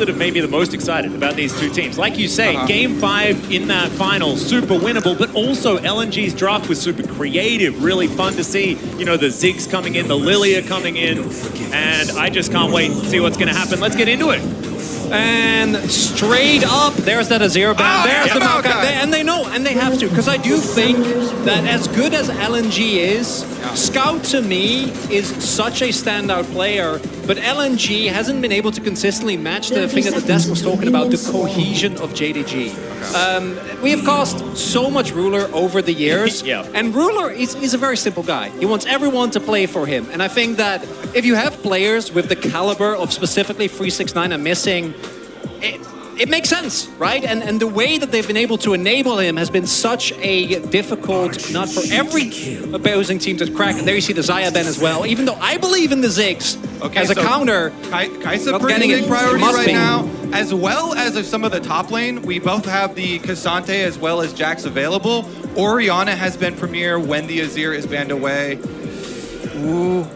that are maybe the most excited about these two teams. Like you say, Game 5 in that final, super winnable, but also LNG's draft was super creative, really fun to see. You know, the Ziggs coming in, the Lilia coming in, and I just can't wait to see what's going to happen. Let's get into it. And straight up, there's that Azir ban, there's the Maokai, and they know, and they have to, because I do think that as good as LNG is, Scout to me is such a standout player, but LNG hasn't been able to consistently match the thing that the desk was talking about, the cohesion of JDG. We have cost so much Ruler over the years, and Ruler is a very simple guy. He wants everyone to play for him, and I think that if you have players with the caliber of specifically 369 and missing, it makes sense, right? And the way that they've been able to enable him has been such a difficult nut for every opposing team to crack. And there you see the Xayah Ben as well. Even though I believe in the Ziggs as a counter, Kai'Sa pretty big priority right now, as well as some of the top lane. We both have the Cassante as well as Jax available. Orianna has been premier when the Azir is banned away. Ooh.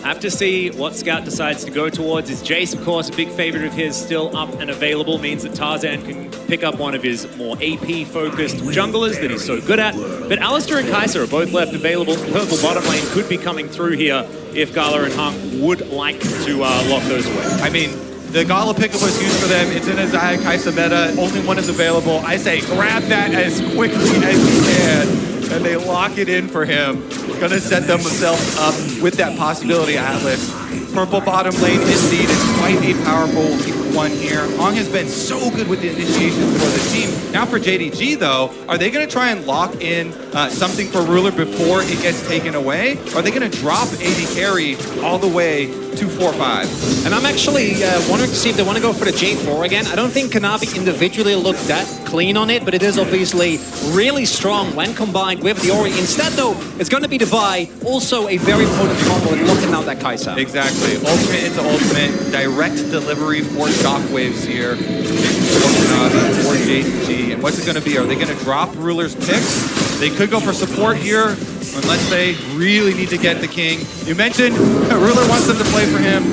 Have to see what Scout decides to go towards. Is Jace, of course, a big favorite of his, still up and available, means that Tarzan can pick up one of his more AP-focused junglers that he's so good at. But Alistar and Kai'Sa are both left available. Purple bottom lane could be coming through here if Gala and Hunk would like to lock those away. I mean, the Gala pickup was used for them. It's in a Xayah Kai'Sa meta. Only one is available. I say grab that as quickly as you can. And they lock it in for him. Gonna set themselves up with that possibility, Atlas. Purple bottom lane indeed is quite a powerful one here. Hong has been so good with the initiations for the team. Now for JDG though, are they gonna try and lock in something for Ruler before it gets taken away? Or are they gonna drop AD carry all the way to 4-5? And I'm actually wondering to see if they want to go for the J4 again. I don't think Kanavi individually looked that clean on it, but it is obviously really strong when combined with the Ori. Instead though, it's going to be the Vi, also a very potent combo, and looking out that Kai'Sa. Exactly. Ultimate into ultimate, direct delivery for shockwaves here for Kanavi, for JDG. And what's it going to be? Are they going to drop Ruler's picks? They could go for support here, unless they really need to get the king. You mentioned Ruler wants them to play for him.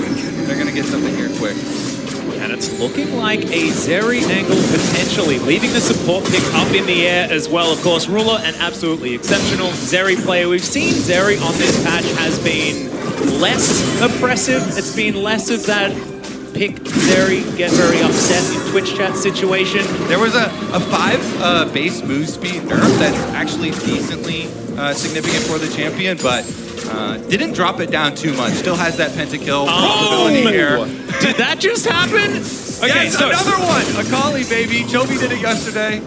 They're going to get something here quick. And it's looking like a Zeri angle potentially, leaving the support pick up in the air as well. Of course, Ruler, an absolutely exceptional Zeri player. We've seen Zeri on this patch has been less oppressive. It's been less of that pick Zeri, get very upset in Twitch chat situation. There was a 5 base move speed nerf that's actually decently significant for the champion, but didn't drop it down too much. Still has that pentakill possibility here. Did that just happen? Okay, yes, so another one! Akali, baby. Chovy did it yesterday.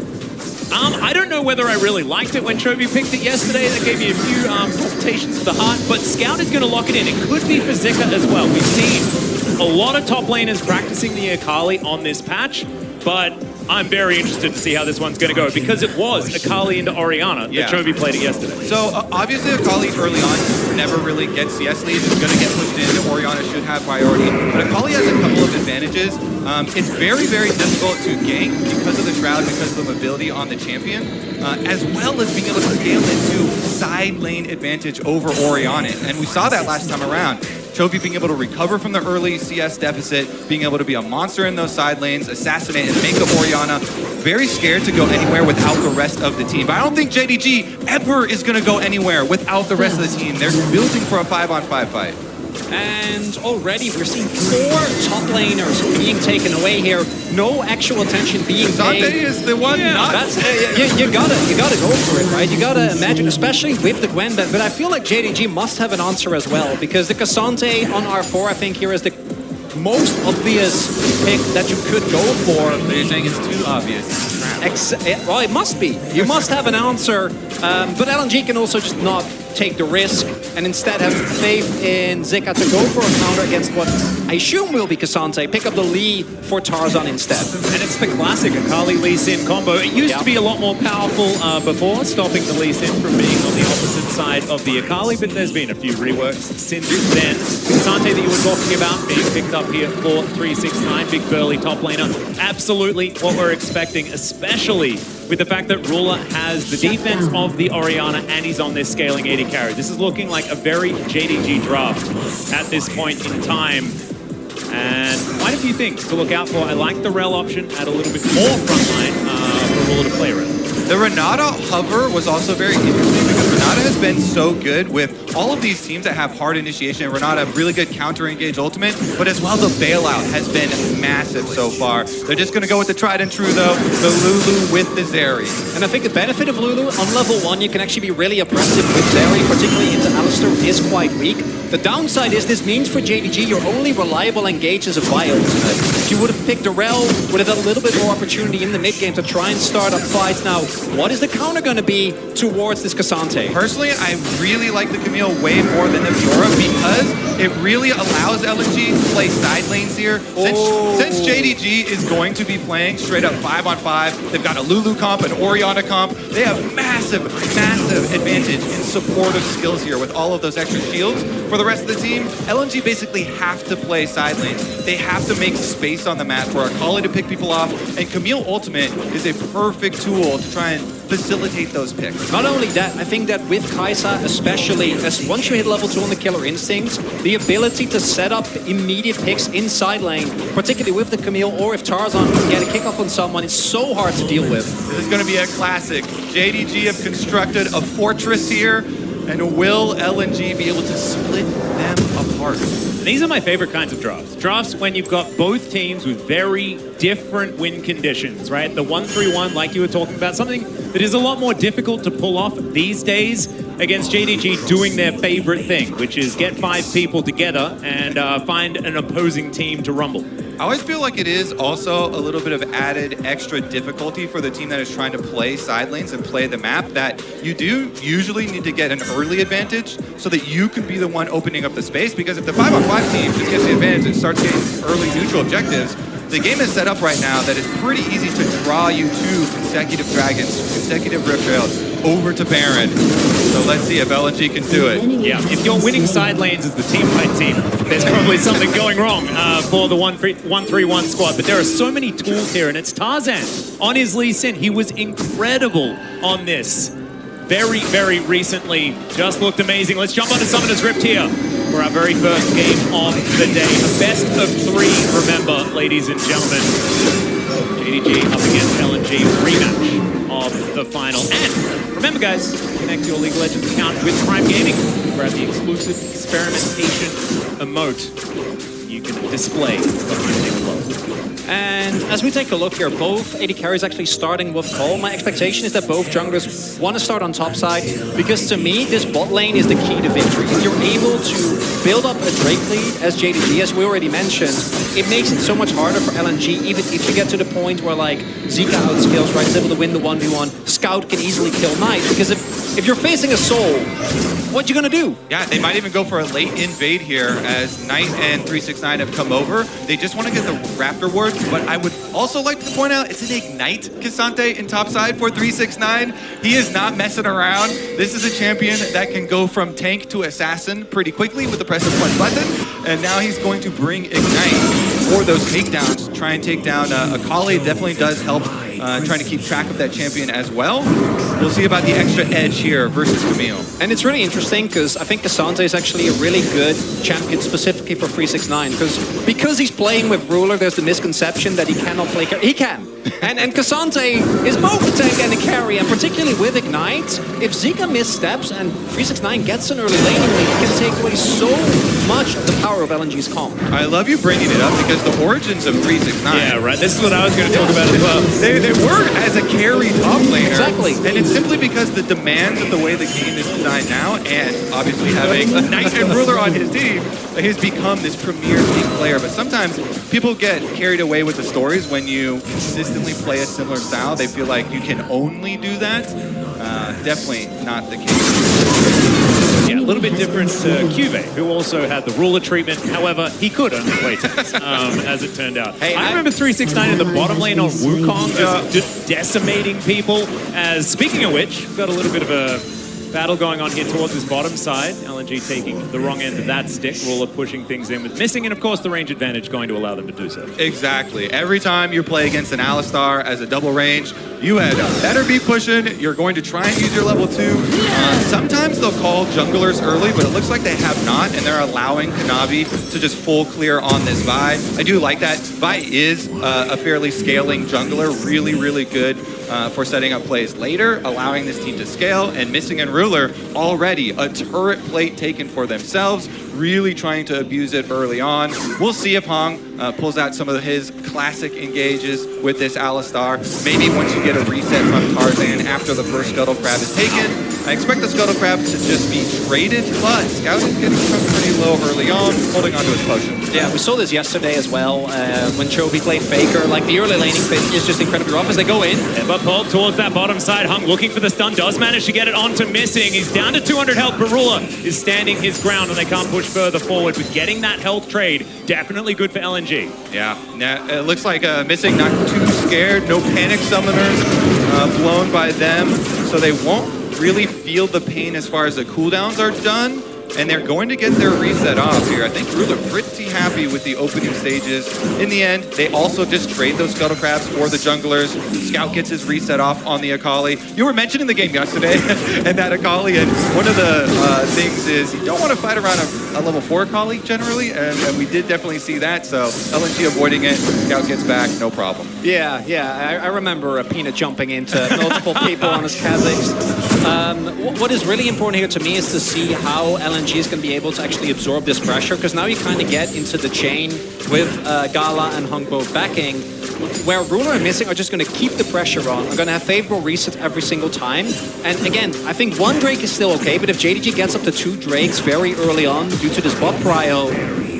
I don't know whether I really liked it when Chovy picked it yesterday. That gave me a few palpitations of the heart, but Scout is going to lock it in. It could be for Zika as well. We've seen a lot of top laners practicing the Akali on this patch, but I'm very interested to see how this one's going to go, because it was Akali into Orianna that Chovy played it yesterday. So obviously Akali early on never really gets CS leads. It's going to get pushed in. Orianna should have priority. But Akali has a couple of advantages. It's very, very difficult to gank because of the Shroud, because of the mobility on the champion, as well as being able to scale into side lane advantage over Orianna. And we saw that last time around. Chovy being able to recover from the early CS deficit, being able to be a monster in those side lanes, assassinate and make up Orianna. Very scared to go anywhere without the rest of the team. But I don't think JDG ever is going to go anywhere without the rest of the team. They're building for a 5-on-5 fight. And already we're seeing 4 top laners being taken away here. No actual attention being paid. Cassante is the one. That's you gotta go for it, right? You gotta imagine, especially with the Gwen ban. But I feel like JDG must have an answer as well, because the Cassante on R4, I think here is the most obvious pick that you could go for. But you're saying it's too obvious. Well, it must be. You must have an answer. But LNG can also just not take the risk and instead have faith in Zika to go for a counter against what I assume will be Cassante. Pick up the Lee for Tarzan instead. And it's the classic Akali Lee Sin combo. It used to be a lot more powerful before, stopping the Lee Sin from being on the opposite side of the Akali, but there's been a few reworks since then. Cassante that you were talking about being picked up here for 369, big burly top laner. Absolutely what we're expecting, especially with the fact that Ruler has the defense of the Orianna and he's on this scaling 80 carry. This is looking like a very JDG draft at this point in time. And quite a few things to look out for. I like the Rel option at a little bit more frontline for Ruler to play around. The Renata hover was also very interesting because Renata has been so good with all of these teams that have hard initiation. And Renata, really good counter-engage ultimate, but as well the bailout has been massive so far. They're just going to go with the tried and true though, the Lulu with the Zeri. And I think the benefit of Lulu, on level 1, you can actually be really oppressive with Zeri, particularly into Alistar, is quite weak. The downside is this means for JDG, your only reliable engage is a Vi ultimate. If you would have picked a Rel, would have had a little bit more opportunity in the mid-game to try and start up fights. Now, what is the counter going to be towards this Cassante? Personally, I really like the Camille way more than the Fiora because it really allows LNG to play side lanes here. Since JDG is going to be playing straight up 5-on-5, they've got a Lulu comp, an Orianna comp. They have massive advantage in supportive skills here with all of those extra shields. For the rest of the team, LNG basically have to play side lanes. They have to make space on the map for Akali to pick people off, and Camille Ultimate is a perfect tool to try and facilitate those picks. Not only that, I think that with Kai'Sa especially, as once you hit level 2 on the Killer Instinct, the ability to set up immediate picks inside lane, particularly with the Camille or if Tarzan can get a kickoff on someone, it's so hard to deal with. This is going to be a classic. JDG have constructed a fortress here, and will LNG be able to split them apart? These are my favorite kinds of drafts. Drafts when you've got both teams with very different win conditions, right? The 1-3-1, like you were talking about, something that is a lot more difficult to pull off these days against JDG doing their favorite thing, which is get 5 people together and find an opposing team to rumble. I always feel like it is also a little bit of added extra difficulty for the team that is trying to play side lanes and play the map, that you do usually need to get an early advantage so that you can be the one opening up the space, because if the 5-on-5 team just gets the advantage and starts getting early neutral objectives, the game is set up right now that it's pretty easy to draw you to consecutive dragons, consecutive rift trails, over to Baron. So let's see if LNG can do it. Yeah, if you're winning side lanes as the team fight team, there's probably something going wrong for the 1-3-1 squad. But there are so many tools here, and it's Tarzan on his Lee Sin. He was incredible on this. Very recently, just looked amazing. Let's jump onto Summoner's Rift here for our very first game of the day. A best of 3, remember, ladies and gentlemen. JDG up against LNG, rematch of the final. And remember, guys, connect your League of Legends account with Prime Gaming. Grab the exclusive experimentation emote you can display behind me below. And as we take a look here, both AD carries actually starting with Cole. My expectation is that both junglers want to start on top side, because to me, this bot lane is the key to victory. If you're able to build up a Drake lead as JDG, as we already mentioned, it makes it so much harder for LNG, even if you get to the point where like Zika outskills, right, is able to win the 1v1, Scout can easily kill Knight, because if you're facing a Soul, what you gonna do? Yeah, they might even go for a late invade here as Knight and 369 have come over. They just want to get the Raptor ward, but I would also like to point out it's an Ignite Cassante in topside for 369. He is not messing around. This is a champion that can go from tank to assassin pretty quickly with the press of one button, and now he's going to bring Ignite for those takedowns, try and take down Akali. Definitely does help trying to keep track of that champion as well. We'll see about the extra edge here versus Camille. And it's really interesting because I think Cassante is actually a really good champion specifically for 369, because he's playing with Ruler, there's the misconception that he cannot play carry. He can. And Cassante is both a tank and a carry, and particularly with Ignite, if Zika missteps and 369 gets an early laning lead, it can take away so much of the power of LNG's comp. I love you bringing it up because the origins of 369. Yeah, right. This is what I was going to talk about as well. They were as a carry top laner. Exactly. And it's simply because the demands of the way the game is designed now, and obviously having a Knight and Ruler on his team, has become this premier team player. But sometimes people get carried away with the stories when you consistently play a similar style. They feel like you can only do that. Definitely not the case. Yeah, a little bit different to Cuvée, who also had the Ruler treatment. However, he could only play tanks, as it turned out. Hey, I remember 369 in the bottom lane on Wukong just decimating people. Speaking of which, we've got a little bit of a battle going on here towards this bottom side. LNG taking the wrong end of that stick. Ruler pushing things in with missing, and of course the range advantage going to allow them to do so. Exactly. Every time you play against an Alistar as a double range, you had better be pushing. You're going to try and use your level 2. Sometimes they'll call junglers early, but it looks like they have not, and they're allowing Kanavi to just full clear on this Vi. I do like that. Vi is a fairly scaling jungler, really, really good for setting up plays later, allowing this team to scale, and Missing and Ruler already a turret plate taken for themselves, really trying to abuse it early on. We'll see if Hong pulls out some of his classic engages with this Alistar. Maybe once you get a reset from Tarzan after the first Scuttle Crab is taken. I expect the Scuttle Crab to just be traded, but Scout is getting pretty low early on, holding onto his potion. Yeah, we saw this yesterday as well when Chovy played Faker. Like, the early laning phase is just incredibly rough as they go in. But pulled towards that bottom side. Hung looking for the stun, does manage to get it onto Missing. He's down to 200 health, but Ruler is standing his ground and they can't push further forward. But getting that health trade, definitely good for LNG. Yeah, it looks like Missing not too scared. No panic summoners blown by them, so they won't really feel the pain as far as the cooldowns are done. And they're going to get their reset off here. I think Ruler pretty happy with the opening stages. In the end, they also just trade those Scuttle Crabs for the junglers. Scout gets his reset off on the Akali. You were mentioning the game yesterday and that Akali, and one of the things is you don't want to fight around a level 4 Akali generally, and we did definitely see that, so LNG avoiding it. Scout gets back, no problem. Yeah, I remember Peanut jumping into multiple people on his Kha'Zix. What is really important here to me is to see how LNG is going to be able to actually absorb this pressure, because now you kind of get into the chain with Gala and Hung both backing, where Ruler and Missing are just going to keep the pressure on. Are going to have favorable resets every single time. And again, I think one Drake is still okay, but if JDG gets up to 2 Drakes very early on due to this bot prio,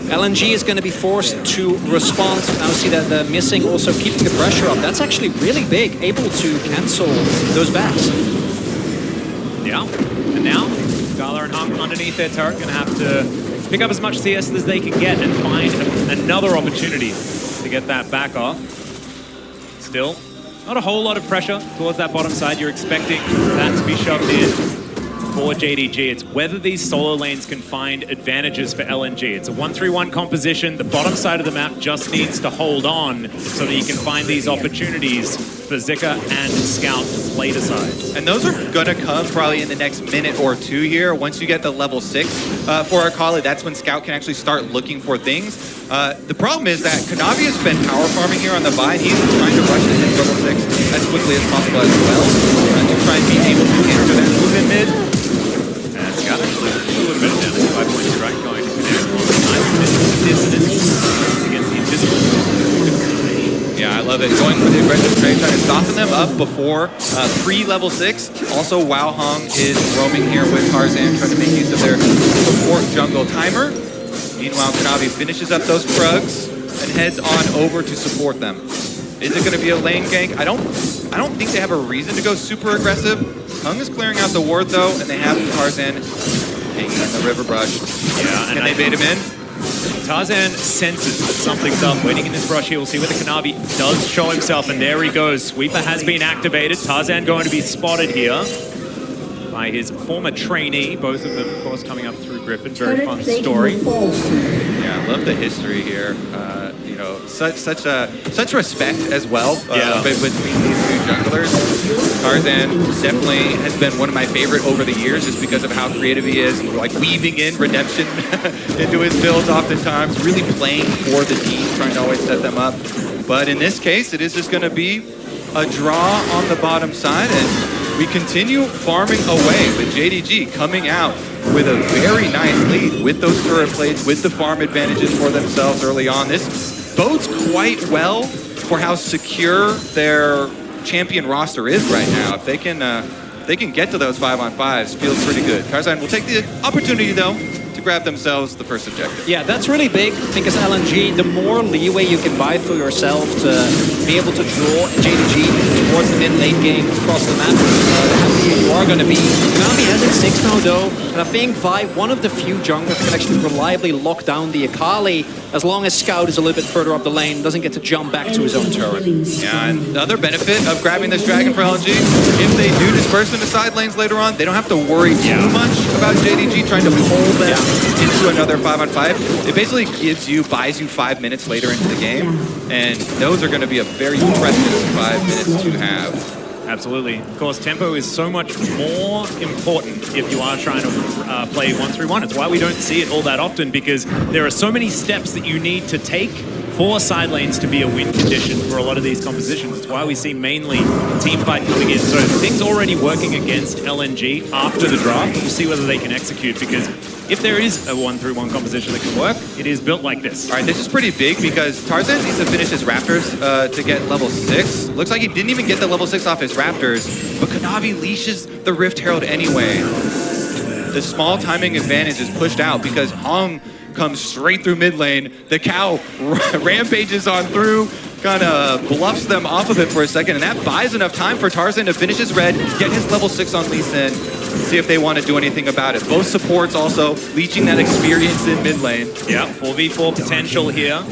LNG is going to be forced to respond. Now see that the Missing also keeping the pressure up. That's actually really big, able to cancel those bats. Yeah, and now Gala and Hung underneath their turret going to have to pick up as much CS as they can get and find another opportunity to get that back off. Still, not a whole lot of pressure towards that bottom side. You're expecting that to be shoved in for JDG. It's whether these solo lanes can find advantages for LNG. It's a 1-3-1 composition. The bottom side of the map just needs to hold on so that you can find these opportunities for Zika and Scout to play the side. And those are gonna come probably in the next minute or 2 here. Once you get the level 6 for Akali, that's when Scout can actually start looking for things. The problem is that Kanavi has been power farming here on the buy. He's trying to rush to his level 6 as quickly as possible as well to try and be able to enter that move in mid. And Scout actually a little bit of damage. 5 points right going to connect on the time. Dissonance against the invisible. Yeah, I love it. Going with the aggressive trade, trying to soften them up before pre-level 6. Also, Wow Hong is roaming here with Tarzan, trying to make use of their support jungle timer. Meanwhile, Kanavi finishes up those Krugs and heads on over to support them. Is it going to be a lane gank? I don't think they have a reason to go super aggressive. Hung is clearing out the ward though, and they have Tarzan hanging in the river brush. Yeah, and they bait him in. Tarzan senses that something's up. Waiting in this brush here, we'll see whether Kanavi does show himself, and there he goes. Sweeper has been activated. Tarzan going to be spotted here by his former trainee. Both of them, of course, coming up through Griffin. Very fun story. Yeah, I love the history here. You know, such respect as well between these two junglers. Tarzan definitely has been one of my favorite over the years, just because of how creative he is, like weaving in redemption into his builds oftentimes, really playing for the team, trying to always set them up. But in this case, it is just going to be a draw on the bottom side, and we continue farming away with JDG coming out with a very nice lead with those turret plates, with the farm advantages for themselves early on. This bodes quite well for how secure their champion roster is right now. If they can get to those 5-on-5s, feels pretty good. Tarzan will take the opportunity though to grab themselves the first objective. Yeah, that's really big. I think as LNG, the more leeway you can buy for yourself to be able to draw JDG towards the mid-late game across the map, the happier you are going to be. Konami has it 6 now though, and I think Vi, one of the few junglers can actually reliably lock down the Akali as long as Scout is a little bit further up the lane, doesn't get to jump back to his own turret. Yeah, and the other benefit of grabbing this dragon for LG, if they do disperse into side lanes later on, they don't have to worry too much about JDG trying to pull them into another 5-on-5. It basically buys you 5 minutes later into the game, and those are going to be a very precious 5 minutes to have. Absolutely. Of course, tempo is so much more important if you are trying to play 1-3-1. It's why we don't see it all that often, because there are so many steps that you need to take for side lanes to be a win condition for a lot of these compositions. It's why we see mainly team fight coming in. So things already working against LNG after the draft. We'll see whether they can execute, because if there is a 1-3-1 composition that can work, it is built like this. All right, this is pretty big because Tarzan needs to finish his Raptors to get level 6. Looks like he didn't even get the level 6 off his Raptors, but Kanavi leashes the Rift Herald anyway. The small timing advantage is pushed out because Hong comes straight through mid lane. The cow rampages on through, kind of bluffs them off of it for a second, and that buys enough time for Tarzan to finish his red, get his level 6 on Lee Sin, see if they want to do anything about it. Both supports also leeching that experience in mid lane. Yeah, 4v4 potential here.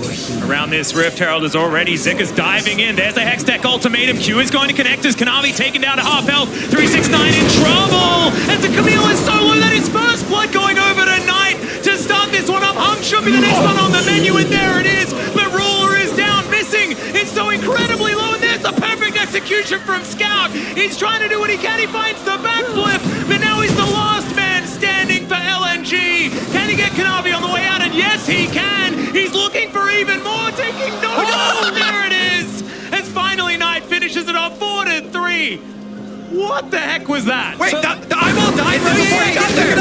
Around this Rift Herald is already. Zika's diving in. There's the Hextech ultimatum. Q is going to connect as Konami taken down to half health. 369 in trouble. And Camille is so low that his first blood going over to Knight to start this one up. Hung should be the next one on the menu, and there it is. But Ruler is down, missing. It's so incredibly low, and there's a perfect execution from Scout. He's trying to do what he can. He finds the backflip, but now he's the last man standing for LNG. Can he get Kanavi on the way out? And yes, he can. He's looking for even more, taking no. There it is. As finally Knight finishes it off 4-3. What the heck was that? Wait, the eyeball died right before he got there.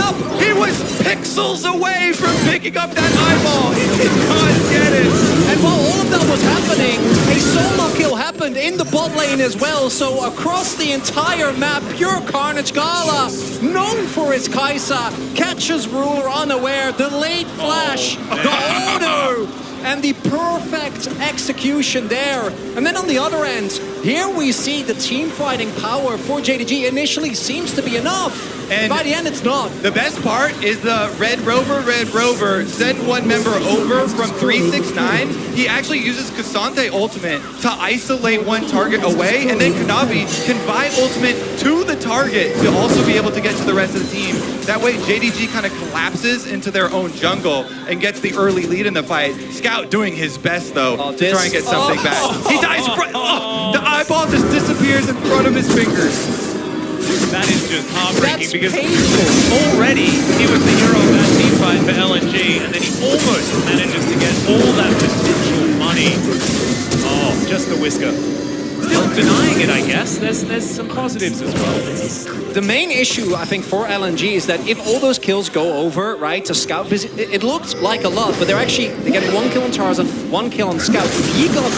He was pixels away from picking up that eyeball. He did not get it. And while all of that was happening, a solo kill happened in the bot lane as well. So across the entire map, pure carnage. Gala, known for his Kaisa, catches Ruler unaware. The late flash, the auto, and the perfect execution there. And then on the other end, here we see the team fighting power for JDG initially seems to be enough. And by the end, it's not. The best part is the Red Rover, send one member over from 369. He actually uses Cassante ultimate to isolate one target away, and then Kanavi can buy ultimate to the target to also be able to get to the rest of the team. That way, JDG kind of collapses into their own jungle and gets the early lead in the fight. Scout doing his best, though, to try and get something back. He dies. The eyeball just disappears in front of his fingers. That is just heartbreaking. That's because painful. already he was the hero of that team fight for LNG, and then he almost manages to get all that potential money. Oh, just the whisker. Still denying it, I guess. There's some positives as well. The main issue, I think, for LNG is that if all those kills go over, right, to Scout, because it looks like a lot, but they're getting 1 kill on Tarzan, 1 kill on Scout. If he got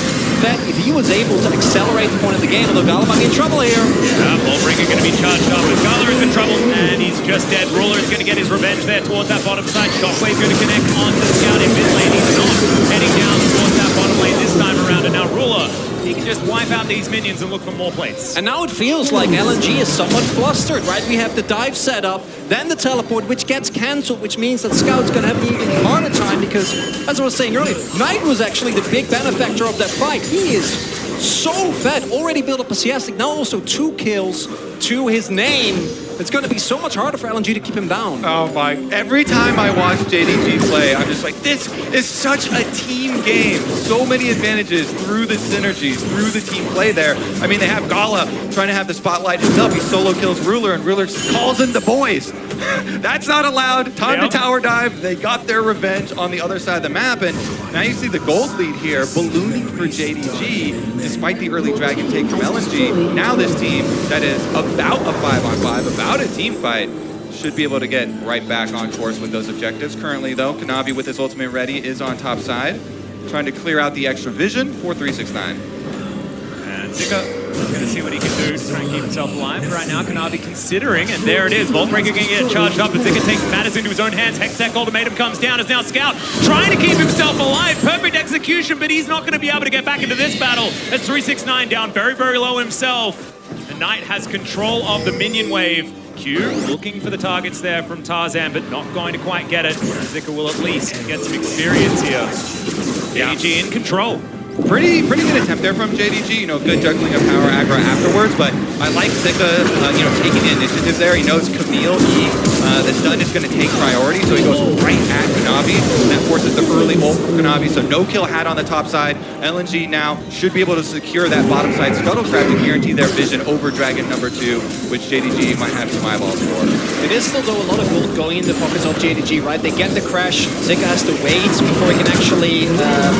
fed, if he was able to accelerate the point of the game, although Gala might be in trouble here. Yeah, Ballbringer going to be charged up, but Gala is in trouble, and he's just dead. Ruler is going to get his revenge there towards that bottom side. Shockwave's going to connect on the Scout in mid lane. He's not heading down towards that bottom lane this time around, and now Ruler, he can just wipe out these minions and look for more plates. And now it feels like LNG is somewhat flustered, right? We have the dive set up, then the teleport, which gets cancelled, which means that Scout's going to have an even harder time because, as I was saying earlier, Knight was actually the big benefactor of that fight. He is so fed, already built up a CS, now also 2 kills to his name. It's going to be so much harder for LNG to keep him down. Oh my, every time I watch JDG play, I'm just like, this is such a team game. So many advantages through the synergies, through the team play there. I mean, they have Gala trying to have the spotlight himself. He solo kills Ruler, and Ruler calls in the boys. That's not allowed. Time to tower dive. They got their revenge on the other side of the map, and now you see the gold lead here ballooning for JDG, despite the early dragon take from LNG. Now this team that is about a 5-on-5, about a team fight, should be able to get right back on course with those objectives. Currently, though, Kanavi with his ultimate ready is on top side, trying to clear out the extra vision for 369. And Zika going to see what he can do to try and keep himself alive. But right now, Kanavi considering, and there it is. Voltbreaker going to get charged up, but Zika takes matters into his own hands. Hextech ultimatum comes down as now Scout trying to keep himself alive. Perfect execution, but he's not going to be able to get back into this battle as 369 down very, very low himself. The Knight has control of the minion wave. Q looking for the targets there from Tarzan, but not going to quite get it. Zika will at least get some experience here. JDG in control. Pretty good attempt there from JDG. Good juggling of power aggro afterwards, but I like Zika, taking the initiative there. He knows Camille, the stun is going to take priority, so he goes right at Kanavi. That forces the early ult from Kanavi, so no kill had on the top side. LNG now should be able to secure that bottom side scuttle crab to guarantee their vision over Dragon number 2, which JDG might have some eyeballs for. It is still, though, a lot of gold going in the pockets of JDG, right? They get the crash. Zika has to wait before he can actually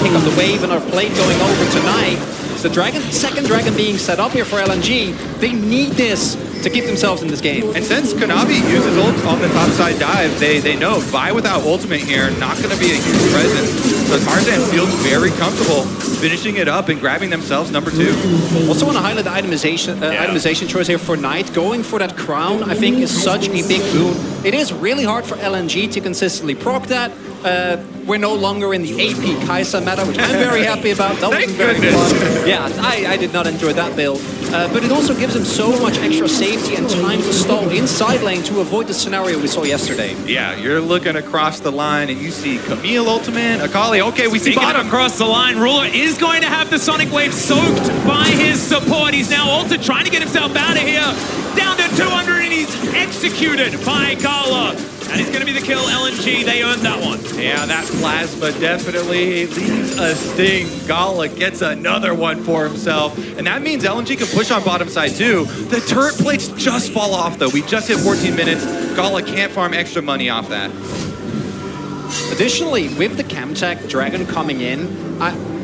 pick up the wave, and Outplayed going over tonight. It's the second dragon being set up here for LNG. They need this to keep themselves in this game. And since Kanavi uses ult on the topside dive, they know Vi without ultimate here, not going to be a huge presence. So Tarzan feels very comfortable finishing it up and grabbing themselves number 2. Also want to highlight the itemization choice here for Knight. Going for that crown, I think, is such a big boon. It is really hard for LNG to consistently proc that. We're no longer in the AP Kai'Sa meta, which I'm very happy about. That was very fun. Yeah, I did not enjoy that build. But it also gives him so much extra safety and time to stall inside lane to avoid the scenario we saw yesterday. Yeah, you're looking across the line and you see Camille ultimate, Akali. Okay, we see bottom. Across the line, Ruler is going to have the Sonic Wave soaked by his support. He's now ulted, trying to get himself out of here. Down to 200, and he's executed by Gala. And it's going to be the kill. LNG, they earned that one. Yeah, that plasma definitely leaves a sting. Gala gets another one for himself. And that means LNG can push on bottom side too. The turret plates just fall off though. We just hit 14 minutes. Gala can't farm extra money off that. Additionally, with the Camtech Dragon coming in,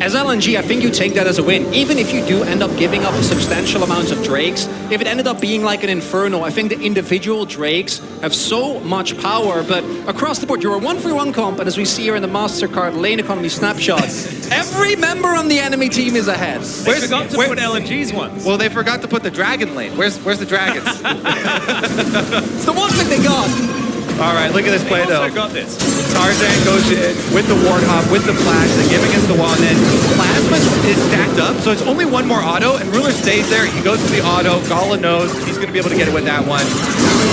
as LNG, I think you take that as a win. Even if you do end up giving up substantial amounts of Drakes, if it ended up being like an Inferno, I think the individual Drakes have so much power, but across the board, you're a 1-3-1 comp, and as we see here in the MasterCard lane economy snapshot, every member on the enemy team is ahead. They forgot to put LNG's ones. Well, they forgot to put the Dragon lane. Where's the Dragons? It's the one thing they got. All right, look at this play, though. Got this. Tarzan goes in with the Warthog, with the flash, they give against the wall, and then Plasma is stacked up, so it's only one more auto, and Ruler stays there. He goes to the auto. Gala knows he's going to be able to get it with that one.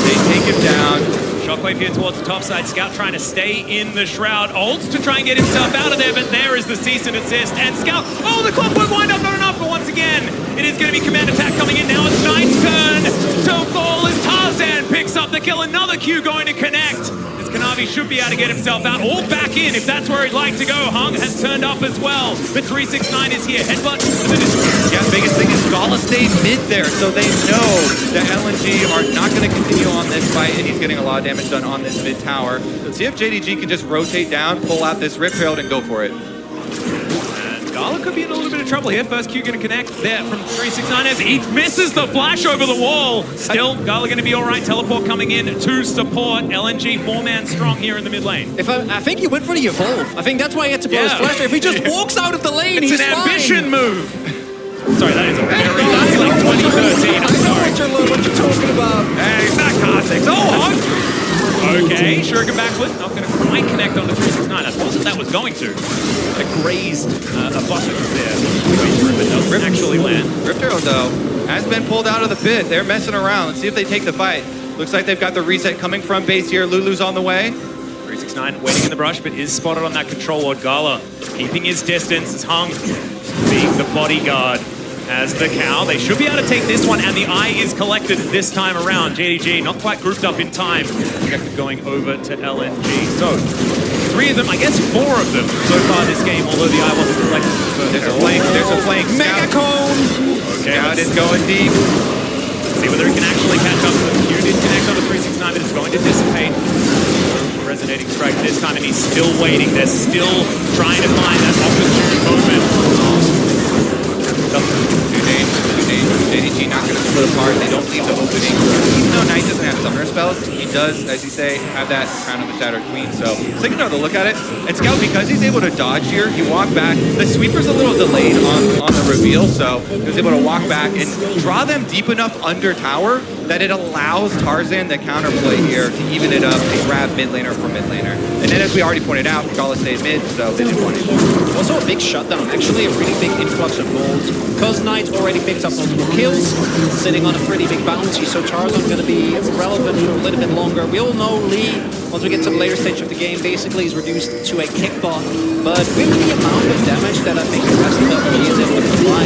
They take him down. Shockwave here towards the top side. Scout trying to stay in the shroud. Ults to try and get himself out of there, but there is the cease and desist. And Scout, oh, the clockwork wind up, not enough, but once again, it is going to be command attack coming in. Now it's Knight's turn to fall as Tarzan picks up the kill. Another Q going to connect. Kanavi should be able to get himself out or back in if that's where he'd like to go. Hung has turned up as well. But 369 is here. Headbutt to the distance. Yeah, biggest thing is Gala stayed mid there, so they know that LNG are not going to continue on this fight, and he's getting a lot of damage done on this mid tower. Let's see if JDG can just rotate down, pull out this Rip Herald, and go for it. Gala could be in a little bit of trouble here. First Q going to connect there from 369 as he misses the flash over the wall. Still, Gala going to be all right. Teleport coming in to support. LNG 4-man strong here in the mid lane. I think he went for the evolve. I think that's why he had to blow his flash. If he just walks out of the lane, it's he's an fine. ambition move. Sorry, that is a very that's like 2013. I'm sorry. What you're talking about. Hey, back Kha'Zix. Oh, okay, Shuriken backflip, not going to quite connect on the 369. I suppose that was going to. A grazed a button there. But doesn't actually land. Rift Arrow, though, has been pulled out of the pit. They're messing around. Let's see if they take the fight. Looks like they've got the reset coming from base here. Lulu's on the way. 369 waiting in the brush, but is spotted on that control ward. Gala keeping his distance as Hung being the bodyguard. As the cow, they should be able to take this one, and the eye is collected this time around. JDG not quite grouped up in time. Objective going over to LNG. So, 3 of them, I guess 4 of them so far this game, although the eye wasn't collected. There's a flank. Mega cone! Okay, Scout is going deep. Let's see whether he can actually catch up. Q did connect on the 369, but it's going to dissipate. Resonating strike this time, and he's still waiting. They're still trying to find that opportune moment. Too dangerous. JDG not going to split apart. They don't leave the opening. He though Knight doesn't have summoner spells, he does, as you say, have that Crown of the Shattered Queen. So take another look at it. And Scout, because he's able to dodge here, he walked back. The sweeper's a little delayed on the reveal, so he was able to walk back and draw them deep enough under tower that it allows Tarzan the counterplay here to even it up and grab mid laner for mid laner. And then as we already pointed out, Kagala stayed mid, so they didn't want it. Also a big shutdown, actually a really big influx of gold. Because Knight already picked up multiple kills, sitting on a pretty big bounty, so Tarzan's going to be relevant for a little bit longer. We all know Lee, once we get to the later stage of the game, basically is reduced to a kick bot. But with the amount of damage that I think the rest of the Lee is able to apply,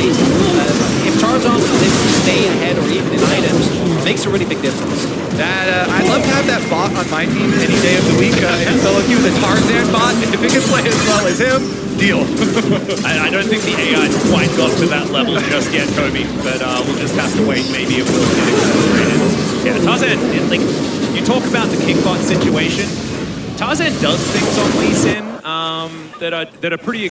if Tarzan is able to stay ahead or even in items, makes a really big difference. I'd love to have that bot on my team any day of the week in solo queue, the Tarzan bot. If it can play as well as him, deal. I don't think the AI quite got to that level just yet, Kobe, but we'll just have to wait. Maybe it will get accelerated. Yeah, Tarzan, like, you talk about the kickbot situation. Tarzan does things on Lee Sin that are pretty